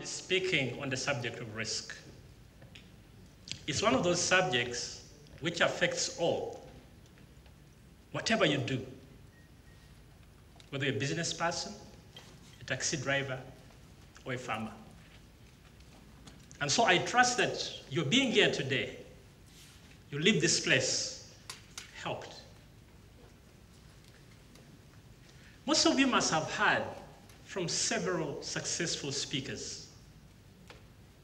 be speaking on the subject of risk. It's one of those subjects which affects all, whatever you do, whether you're a business person, a taxi driver, or a farmer. And so I trust that your being here today, you leave this place helped. Most of you must have heard from several successful speakers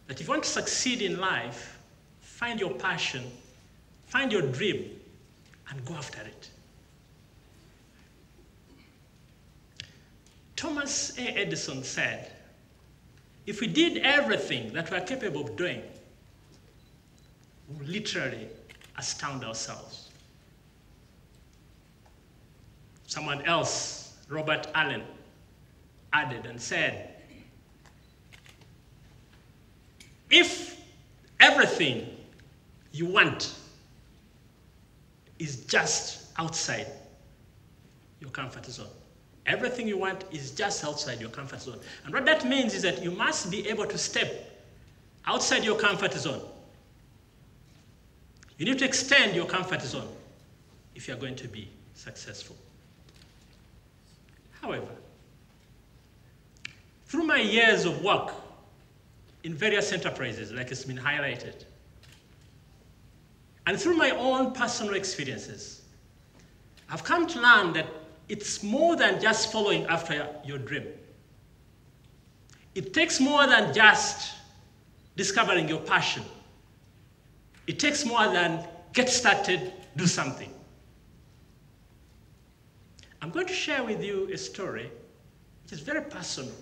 that if you want to succeed in life, find your passion, find your dream, and go after it. Thomas A. Edison said, if we did everything that we're capable of doing, we would literally astound ourselves. Someone else, Robert Allen, added and said, if everything you want is just outside your comfort zone, everything you want is just outside your comfort zone. And what that means is that you must be able to step outside your comfort zone. You need to extend your comfort zone if you're going to be successful. However, through my years of work in various enterprises, like it's been highlighted, and through my own personal experiences, I've come to learn that it's more than just following after your dream. It takes more than just discovering your passion. It takes more than get started, do something. I'm going to share with you a story which is very personal.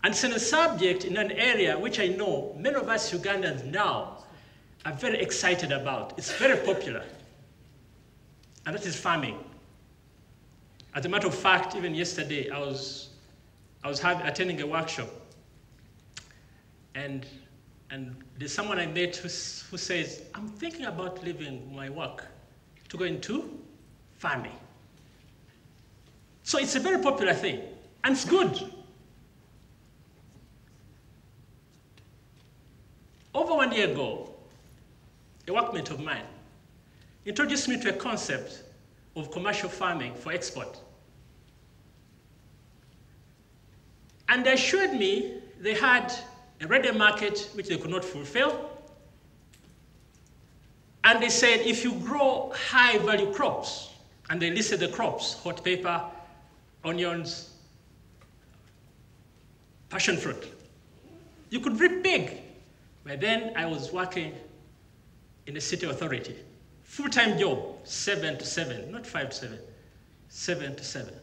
And it's in a subject in an area which I know many of us Ugandans now are very excited about. It's very popular. And that is farming. As a matter of fact, even yesterday, I was attending a workshop, and there's someone I met who says, I'm thinking about leaving my work to go into farming. So it's a very popular thing, and it's good. Over 1 year ago, a workmate of mine introduced me to a concept of commercial farming for export. And they assured me they had a ready market which they could not fulfill. And they said if you grow high value crops, and they listed the crops, hot pepper, onions, passion fruit, you could reap big. By then I was working in the city authority. Full-time job, 7 to 7, not 5 to 7, 7 to 7.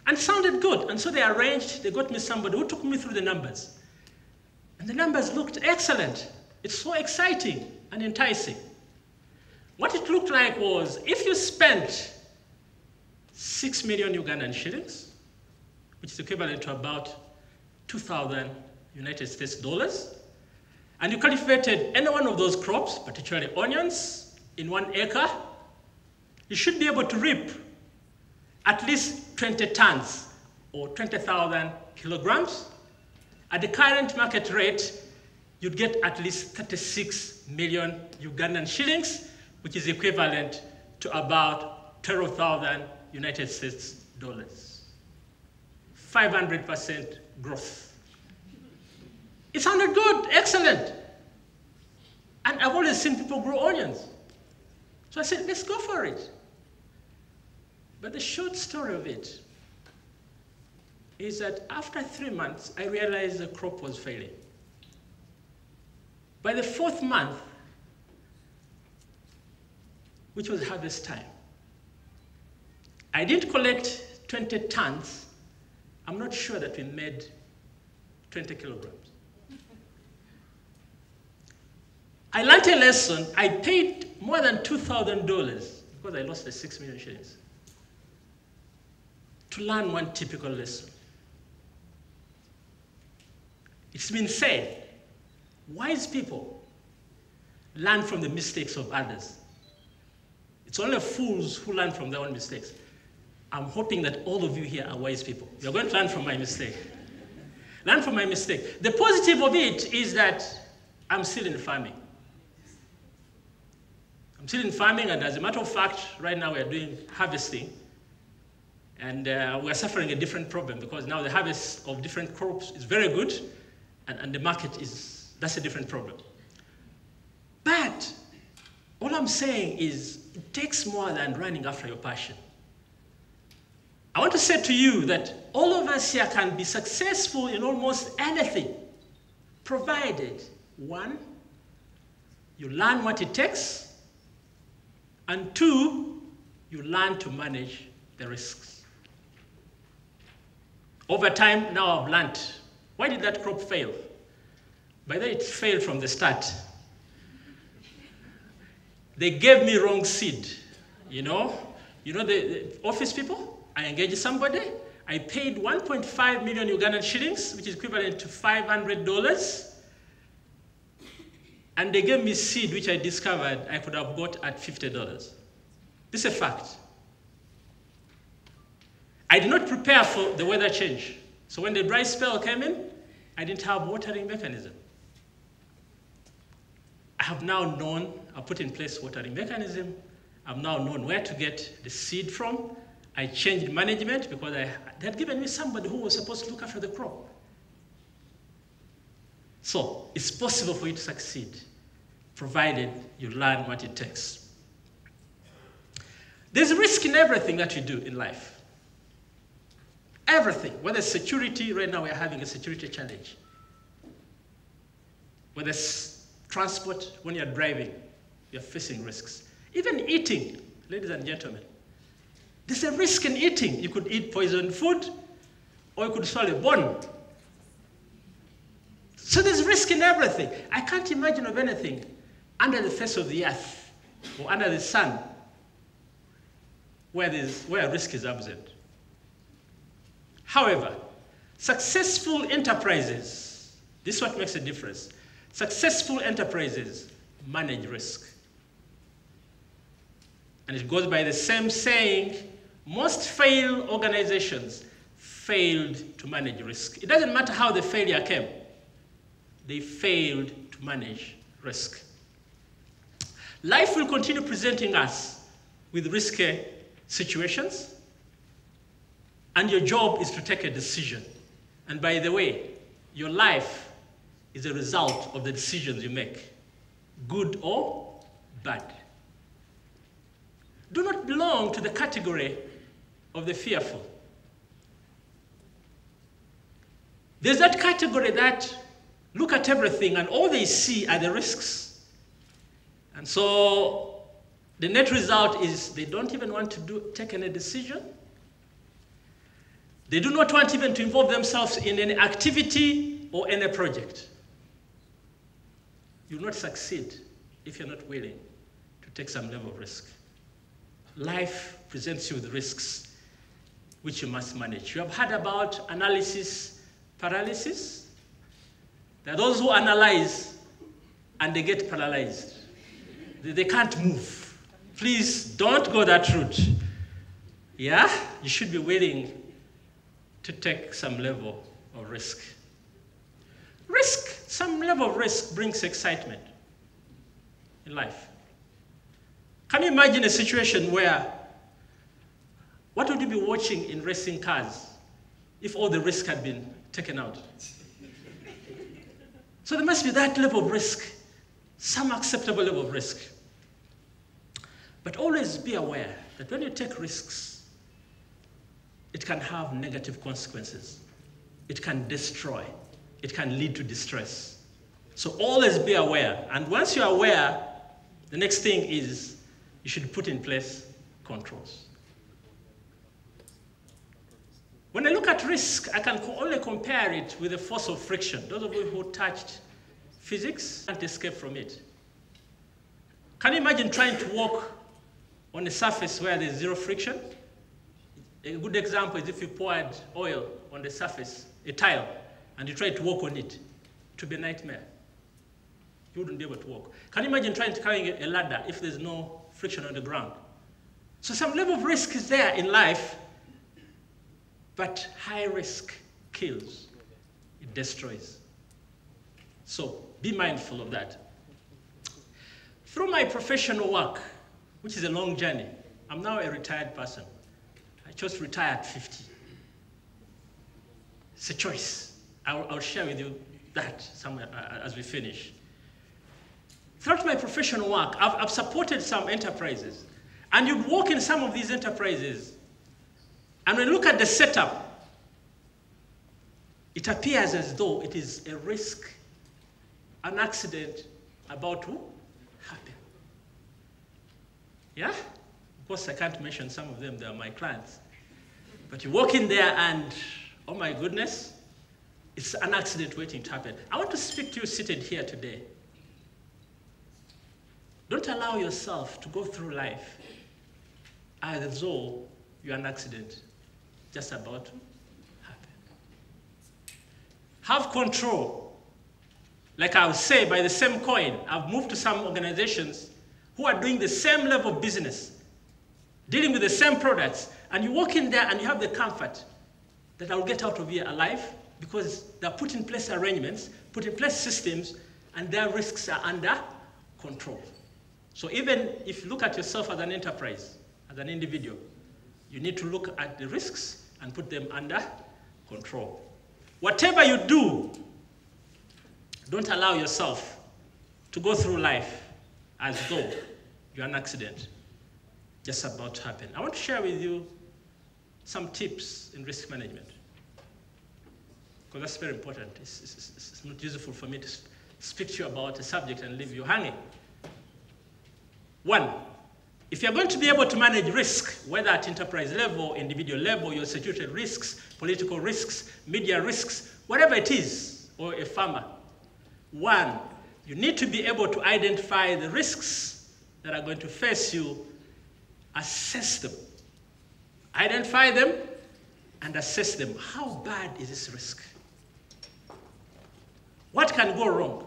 And it sounded good, and so they got me somebody who took me through the numbers. And the numbers looked excellent. It's so exciting and enticing. What it looked like was, if you spent 6 million Ugandan shillings, which is equivalent to about 2,000 United States dollars, and you cultivated any one of those crops, particularly onions, in 1 acre, you should be able to reap at least 20 tons or 20,000 kilograms. At the current market rate, you'd get at least 36 million Ugandan shillings, which is equivalent to about 12,000 United States dollars. 500% growth. It sounded good, excellent. And I've always seen people grow onions. So I said, let's go for it. But the short story of it is that after 3 months, I realized the crop was failing. By the 4th month, which was harvest time, I didn't collect 20 tons. I'm not sure that we made 20 kilograms. I learned a lesson. I paid more than $2,000 because I lost the 6 million shillings to learn one typical lesson. It's been said, wise people learn from the mistakes of others. It's only fools who learn from their own mistakes. I'm hoping that all of you here are wise people. You're going to learn from my mistake. Learn from my mistake. The positive of it is that I'm still in farming. I'm still in farming, and as a matter of fact, right now we're doing harvesting. And we're suffering a different problem because now the harvest of different crops is very good, and the market is, that's a different problem. But all I'm saying is it takes more than running after your passion. I want to say to you that all of us here can be successful in almost anything, provided, one, you learn what it takes, and two, you learn to manage the risks. Over time, now I've learned, why did that crop fail? By the way, it failed from the start. They gave me wrong seed, you know the office people? I engaged somebody, I paid 1.5 million Ugandan shillings, which is equivalent to $500, and they gave me seed which I discovered I could have bought at $50. This is a fact. I did not prepare for the weather change. So when the dry spell came in, I didn't have watering mechanism. I have now known, I've put in place watering mechanism. I've now known where to get the seed from. I changed management because they had given me somebody who was supposed to look after the crop. So it's possible for you to succeed, provided you learn what it takes. There's risk in everything that you do in life. Everything, whether it's security, right now we're having a security challenge. Whether it's transport, when you're driving, you're facing risks. Even eating, ladies and gentlemen. There's a risk in eating. You could eat poisoned food, or you could swallow a bone. So there's risk in everything. I can't imagine of anything under the face of the earth or under the sun where risk is absent. However, successful enterprises, this is what makes a difference. Successful enterprises manage risk. And it goes by the same saying, most failed organizations failed to manage risk. It doesn't matter how the failure came. They failed to manage risk. Life will continue presenting us with risky situations, and your job is to take a decision. And by the way, your life is a result of the decisions you make, good or bad. Do not belong to the category of the fearful. There's that category that look at everything and all they see are the risks. And so the net result is they don't even want to take any decision. They do not want even to involve themselves in any activity or any project. You will not succeed if you're not willing to take some level of risk. Life presents you with risks which you must manage. You have heard about analysis paralysis. There are those who analyze and they get paralyzed. They can't move. Please don't go that route. Yeah? You should be willing to take some level of risk. Risk, some level of risk brings excitement in life. Can you imagine a situation where, what would you be watching in racing cars if all the risk had been taken out? So there must be that level of risk, some acceptable level of risk. But always be aware that when you take risks, it can have negative consequences. It can destroy. It can lead to distress. So always be aware. And once you're aware, the next thing is you should put in place controls. When I look at risk, I can only compare it with the force of friction. Those of you who touched physics can't escape from it. Can you imagine trying to walk on a surface where there's zero friction? A good example is if you poured oil on the surface, a tile, and you try to walk on it. It would be a nightmare. You wouldn't be able to walk. Can you imagine trying to carry a ladder if there's no friction on the ground? So some level of risk is there in life, But high risk kills, it destroys. So be mindful of that. Through my professional work, which is a long journey, I'm now a retired person. I chose to retire at 50. It's a choice. I'll share with you that somewhere as we finish. Throughout my professional work, I've supported some enterprises. And you'd walk in some of these enterprises, and when you look at the setup, it appears as though it is a risk, an accident about to happen. Yeah? Of course, I can't mention some of them, they are my clients. But you walk in there and, oh my goodness, it's an accident waiting to happen. I want to speak to you seated here today. Don't allow yourself to go through life as though you're an accident just about to happen. Have control. Like I would say, by the same coin, I've moved to some organizations who are doing the same level of business, dealing with the same products, and you walk in there and you have the comfort that I will get out of here alive because they're put in place arrangements, put in place systems, and their risks are under control. So even if you look at yourself as an enterprise, as an individual, you need to look at the risks and put them under control. Whatever you do, don't allow yourself to go through life as though you're an accident just about to happen. I want to share with you some tips in risk management, because that's very important. It's not useful for me to speak to you about a subject and leave you hanging. One, if you're going to be able to manage risk, whether at enterprise level, individual level, your security risks, political risks, media risks, whatever it is, or a farmer, one, you need to be able to identify the risks that are going to face you, assess them. Identify them and assess them. How bad is this risk? What can go wrong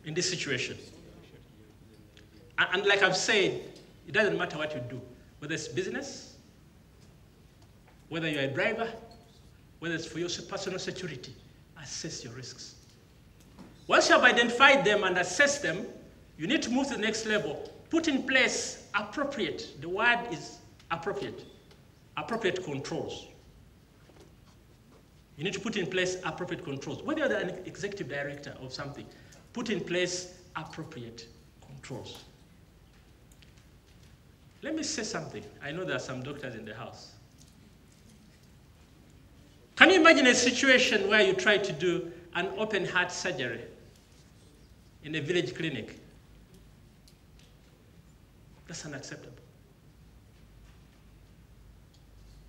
in this situation? And like I've said, it doesn't matter what you do, whether it's business, whether you're a driver, whether it's for your personal security, assess your risks. Once you have identified them and assessed them, you need to move to the next level. Put in place appropriate, the word is appropriate controls. You need to put in place appropriate controls. Whether you're an executive director of something, put in place appropriate controls. Let me say something. I know there are some doctors in the house. Can you imagine a situation where you try to do an open heart surgery in a village clinic? That's unacceptable.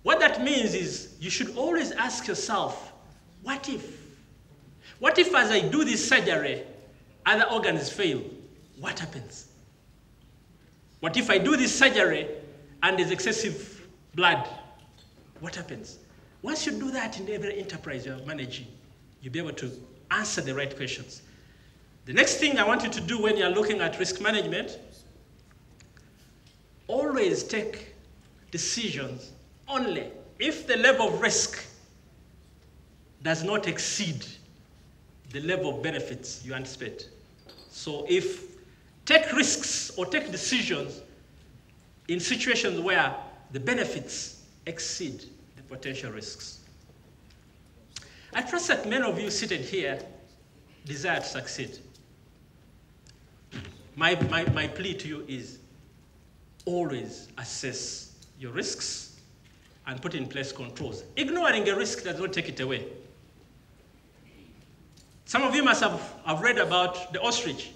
What that means is you should always ask yourself, what if? What if as I do this surgery, other organs fail? What happens? What if I do this surgery and there's excessive blood? What happens? Once you do that in every enterprise you're managing, you'll be able to answer the right questions. The next thing I want you to do when you're looking at risk management, always take decisions only if the level of risk does not exceed the level of benefits you anticipate. So take risks or take decisions in situations where the benefits exceed the potential risks. I trust that many of you seated here desire to succeed. My plea to you is always assess your risks and put in place controls. Ignoring a risk does not take it away. Some of you must have read about the ostrich.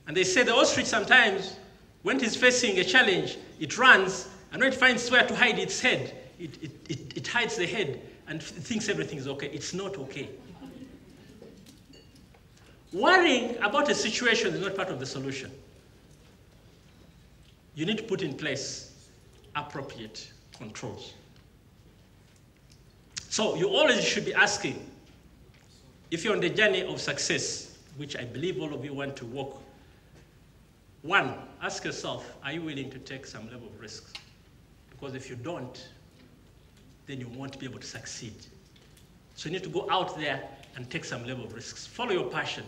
And they say the ostrich sometimes, when it is facing a challenge, it runs, and when it finds where to hide its head, it hides the head and thinks everything is okay. It's not okay. Worrying about a situation is not part of the solution. You need to put in place appropriate controls. So you always should be asking, if you're on the journey of success, which I believe all of you want to walk, one, ask yourself, are you willing to take some level of risks? Because if you don't, then you won't be able to succeed. So you need to go out there and take some level of risks. Follow your passion.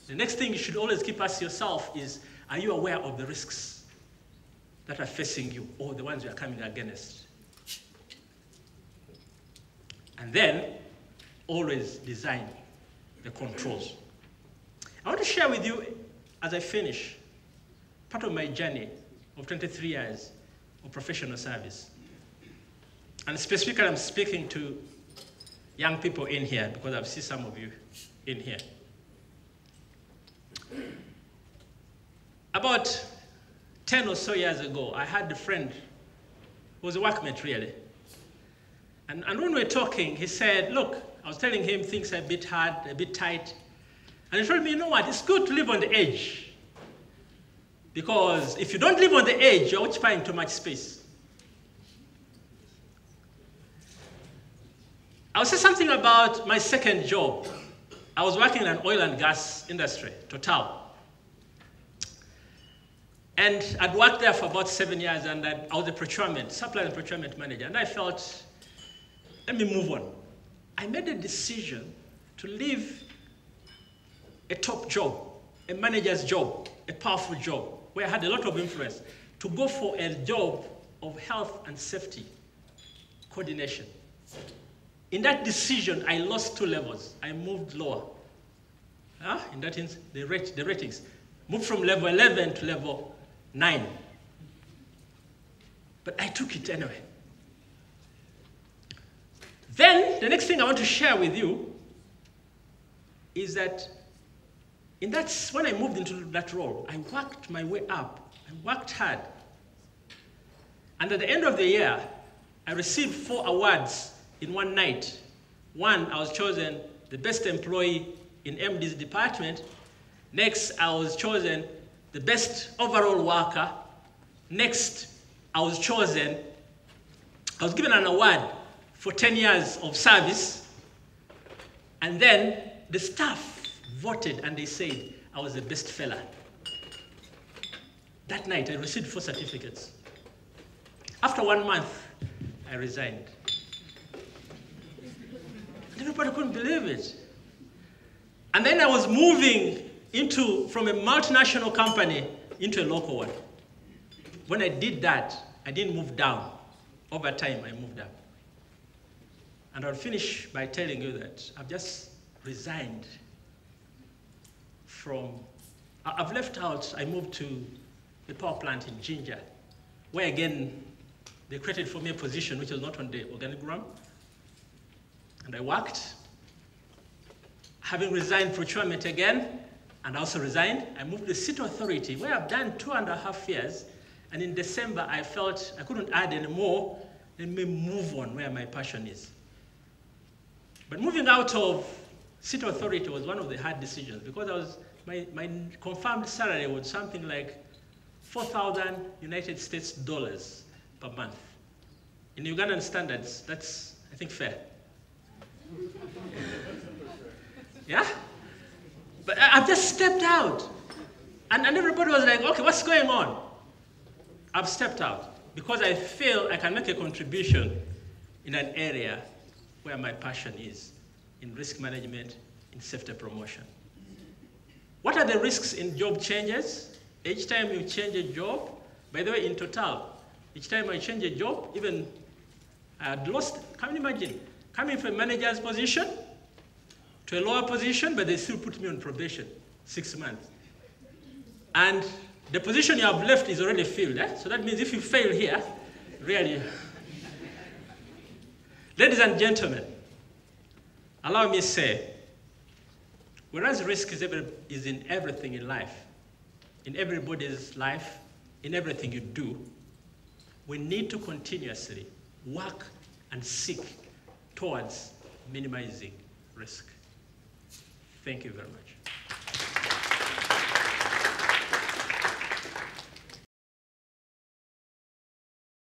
The next thing you should always keep asking yourself is, are you aware of the risks that are facing you or the ones you are coming against? And then always design the controls. I want to share with you, as I finish, part of my journey of 23 years of professional service. And specifically, I'm speaking to young people in here because I've seen some of you in here. About 10 or so years ago, I had a friend who was a workmate, really. And when we were talking, he said, look, I was telling him things are a bit hard, a bit tight. And he told me, you know what, it's good to live on the edge. Because if you don't live on the edge, you're occupying too much space. I'll say something about my second job. I was working in an oil and gas industry, Total. And I'd worked there for about 7 years, and I was a supply and procurement manager. And I felt, let me move on. I made a decision to leave a top job, a manager's job, a powerful job, where I had a lot of influence, to go for a job of health and safety coordination. In that decision, I lost 2 levels. I moved lower. In that instance, the ratings moved from level 11 to level 9. But I took it anyway. Then, the next thing I want to share with you is that when I moved into that role, I worked my way up. I worked hard. And at the end of the year, I received 4 awards in one night. One, I was chosen the best employee in MD's department. Next, I was chosen the best overall worker. Next, I was given an award for 10 years of service. And then the staff voted and they said I was the best fella. That night, I received 4 certificates. After 1 month, I resigned. Everybody couldn't believe it. And then I was moving from a multinational company into a local one. When I did that, I didn't move down. Over time, I moved up. And I'll finish by telling you that I've just resigned I've left out, I moved to the power plant in Jiga, where again, they created for me a position which was not on the organigram. And I worked. Having resigned procurement again, and also resigned, I moved to the City Authority, where I've done 2.5 years. And in December, I felt I couldn't add any more. Let me move on where my passion is. But moving out of City Authority was one of the hard decisions because my confirmed salary was something like 4,000 United States dollars per month. In Ugandan standards, that's, I think, fair. Yeah? But I've just stepped out. And everybody was like, okay, what's going on? I've stepped out because I feel I can make a contribution in an area where my passion is, in risk management, in safety promotion. What are the risks in job changes? Each time you change a job, by the way, in Total, each time I change a job, even I had lost, can you imagine, coming from a manager's position to a lower position, but they still put me on probation, 6 months. And the position you have left is already filled. So that means if you fail here, really. Ladies and gentlemen, allow me to say, whereas risk is in everything in life, in everybody's life, in everything you do, we need to continuously work and seek towards minimizing risk. Thank you very much.